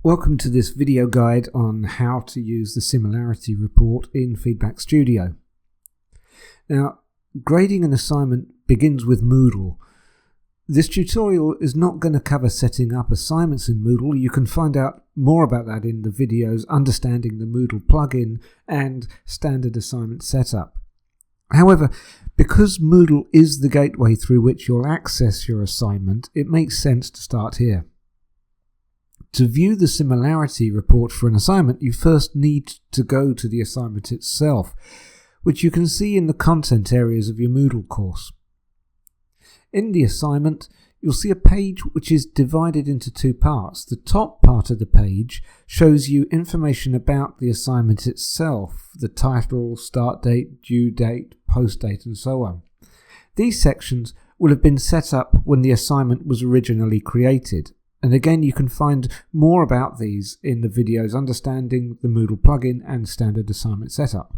Welcome to this video guide on how to use the similarity report in Feedback Studio. Now, grading an assignment begins with Moodle. This tutorial is not going to cover setting up assignments in Moodle. You can find out more about that in the videos Understanding the Moodle plugin and Standard Assignment Setup. However, because Moodle is the gateway through which you'll access your assignment, it makes sense to start here. To view the similarity report for an assignment, you first need to go to the assignment itself, which you can see in the content areas of your Moodle course. In the assignment, you'll see a page which is divided into two parts. The top part of the page shows you information about the assignment itself, the title, start date, due date, post date, and so on. These sections will have been set up when the assignment was originally created. And again, you can find more about these in the videos Understanding the Moodle plugin and Standard Assignment Setup.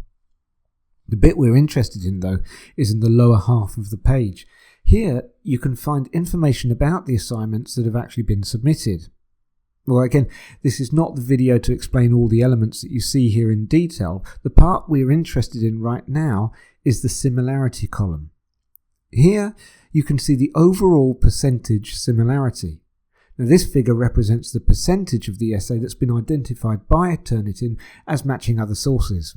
The bit we're interested in, though, is in the lower half of the page. Here, you can find information about the assignments that have actually been submitted. Well, again, this is not the video to explain all the elements that you see here in detail. The part we're interested in right now is the similarity column. Here, you can see the overall percentage similarity. Now, this figure represents the percentage of the essay that's been identified by Turnitin as matching other sources.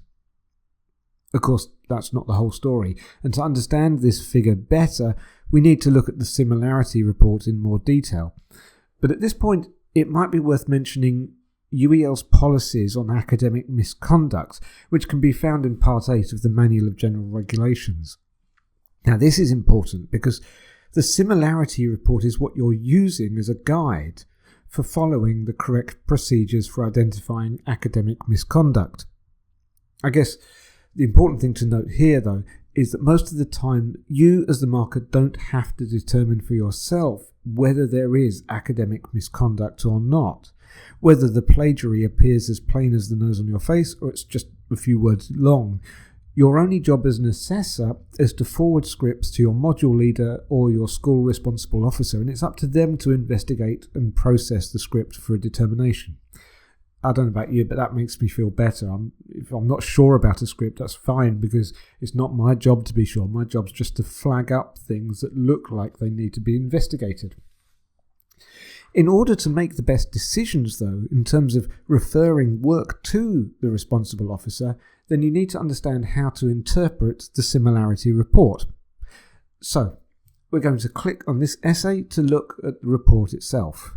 Of course, that's not the whole story, and to understand this figure better, we need to look at the similarity report in more detail. But at this point, it might be worth mentioning UEL's policies on academic misconduct, which can be found in Part 8 of the Manual of General Regulations. Now, this is important because the similarity report is what you're using as a guide for following the correct procedures for identifying academic misconduct. I guess the important thing to note here, though, is that most of the time you as the marker don't have to determine for yourself whether there is academic misconduct or not, whether the plagiary appears as plain as the nose on your face or it's just a few words long. Your only job as an assessor is to forward scripts to your module leader or your school responsible officer, and it's up to them to investigate and process the script for a determination. I don't know about you, but that makes me feel better. If I'm not sure about a script, that's fine, because it's not my job to be sure. My job's just to flag up things that look like they need to be investigated. In order to make the best decisions, though, in terms of referring work to the responsible officer, then you need to understand how to interpret the similarity report. So, we're going to click on this essay to look at the report itself.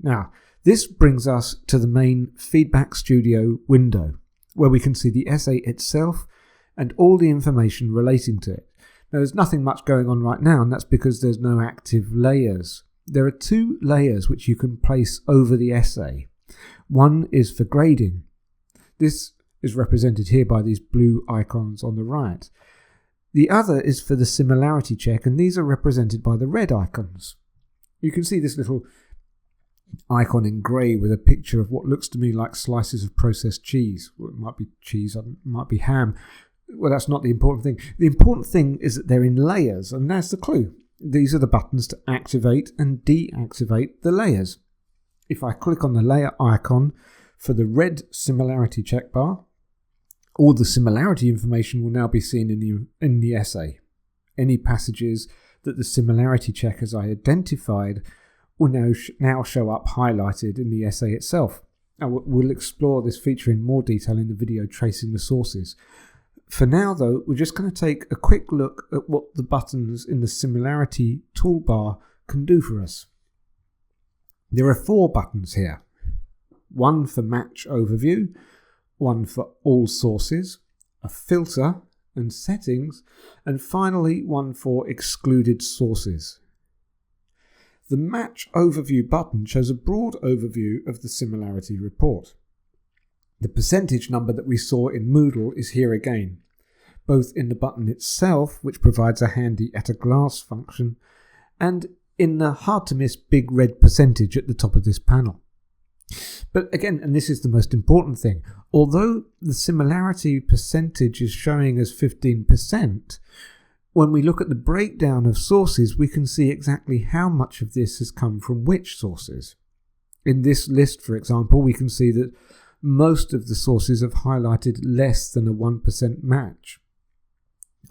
Now, this brings us to the main Feedback Studio window, where we can see the essay itself and all the information relating to it. Now, there's nothing much going on right now, and that's because there's no active layers. There are two layers which you can place over the essay. One is for grading. This is represented here by these blue icons on the right. The other is for the similarity check, and these are represented by the red icons. You can see this little icon in grey with a picture of what looks to me like slices of processed cheese. Well, it might be cheese, it might be ham. Well, that's not the important thing. The important thing is that they're in layers, and that's the clue. These are the buttons to activate and deactivate the layers. If I click on the layer icon for the red similarity checkbar, all the similarity information will now be seen in the essay. Any passages that the similarity check has identified will now show up highlighted in the essay itself. And we'll explore this feature in more detail in the video Tracing the Sources. For now, though, we're just going to take a quick look at what the buttons in the similarity toolbar can do for us. There are 4 buttons here. One for Match Overview, one for All Sources, a Filter and Settings, and finally one for Excluded Sources. The Match Overview button shows a broad overview of the similarity report. The percentage number that we saw in Moodle is here again, both in the button itself, which provides a handy at a glance function, and in the hard-to-miss big red percentage at the top of this panel. But again, and this is the most important thing, although the similarity percentage is showing as 15%, when we look at the breakdown of sources, we can see exactly how much of this has come from which sources. In this list, for example, we can see that most of the sources have highlighted less than a 1% match.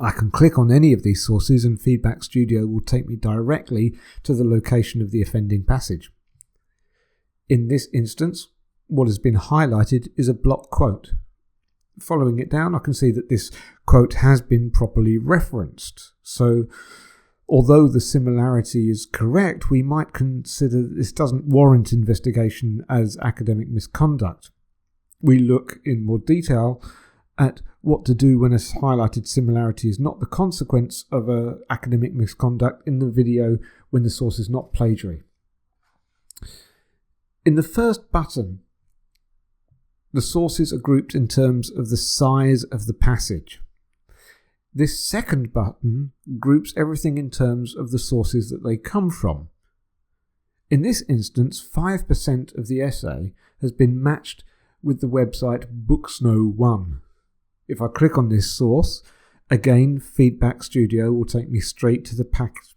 I can click on any of these sources and Feedback Studio will take me directly to the location of the offending passage. In this instance, what has been highlighted is a block quote. Following it down, I can see that this quote has been properly referenced. So, although the similarity is correct, we might consider that this doesn't warrant investigation as academic misconduct. We look in more detail at what to do when a highlighted similarity is not the consequence of an academic misconduct in the video when the source is not plagiary. In the first button, the sources are grouped in terms of the size of the passage. This second button groups everything in terms of the sources that they come from. In this instance, 5% of the essay has been matched with the website Booksnow1. If I click on this source, again Feedback Studio will take me straight to the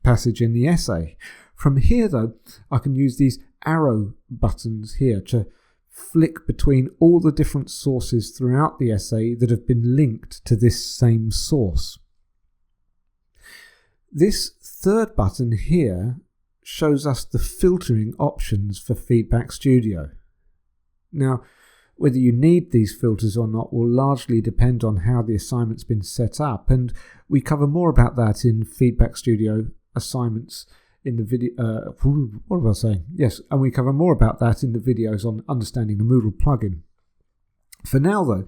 passage in the essay. From here though, I can use these arrow buttons here to flick between all the different sources throughout the essay that have been linked to this same source. This third button here shows us the filtering options for Feedback Studio. Now, whether you need these filters or not will largely depend on how the assignment's been set up, and we cover more about that in Feedback Studio assignments in the video. What was I saying? Yes, and we cover more about that in the videos on understanding the Moodle plugin. For now, though,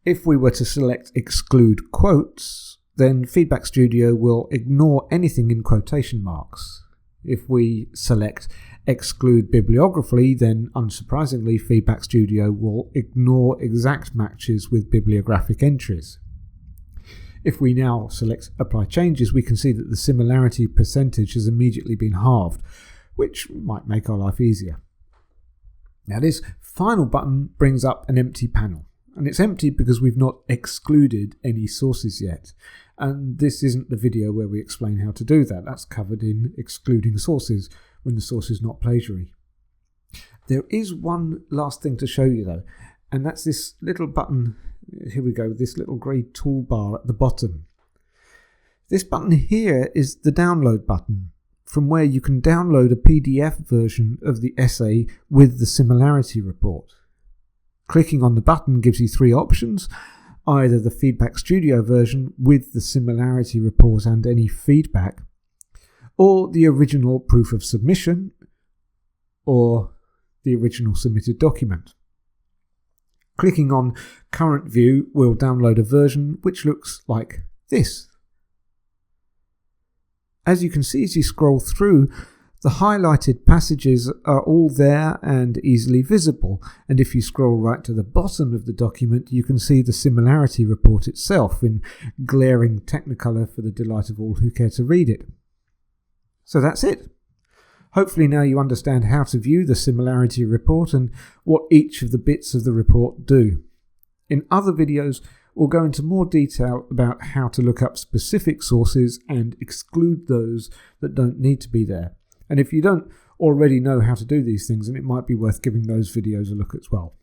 if we were to select exclude quotes, then Feedback Studio will ignore anything in quotation marks. If we select exclude bibliography, then unsurprisingly Feedback Studio will ignore exact matches with bibliographic entries. If we now select apply changes, we can see that the similarity percentage has immediately been halved, which might make our life easier. Now this final button brings up an empty panel, and it's empty because we've not excluded any sources yet. And this isn't the video where we explain how to do that. That's covered in excluding sources when the source is not plagiary. There is one last thing to show you though, and that's this little button. Here we go, this little grey toolbar at the bottom. This button here is the download button, from where you can download a PDF version of the essay with the similarity report. Clicking on the button gives you three options: either the Feedback Studio version with the similarity report and any feedback, or the original proof of submission, or the original submitted document. Clicking on Current View will download a version which looks like this. As you can see as you scroll through, the highlighted passages are all there and easily visible, and if you scroll right to the bottom of the document you can see the similarity report itself in glaring Technicolor for the delight of all who care to read it. So that's it. Hopefully now you understand how to view the similarity report and what each of the bits of the report do. In other videos, we'll go into more detail about how to look up specific sources and exclude those that don't need to be there. And if you don't already know how to do these things, then it might be worth giving those videos a look as well.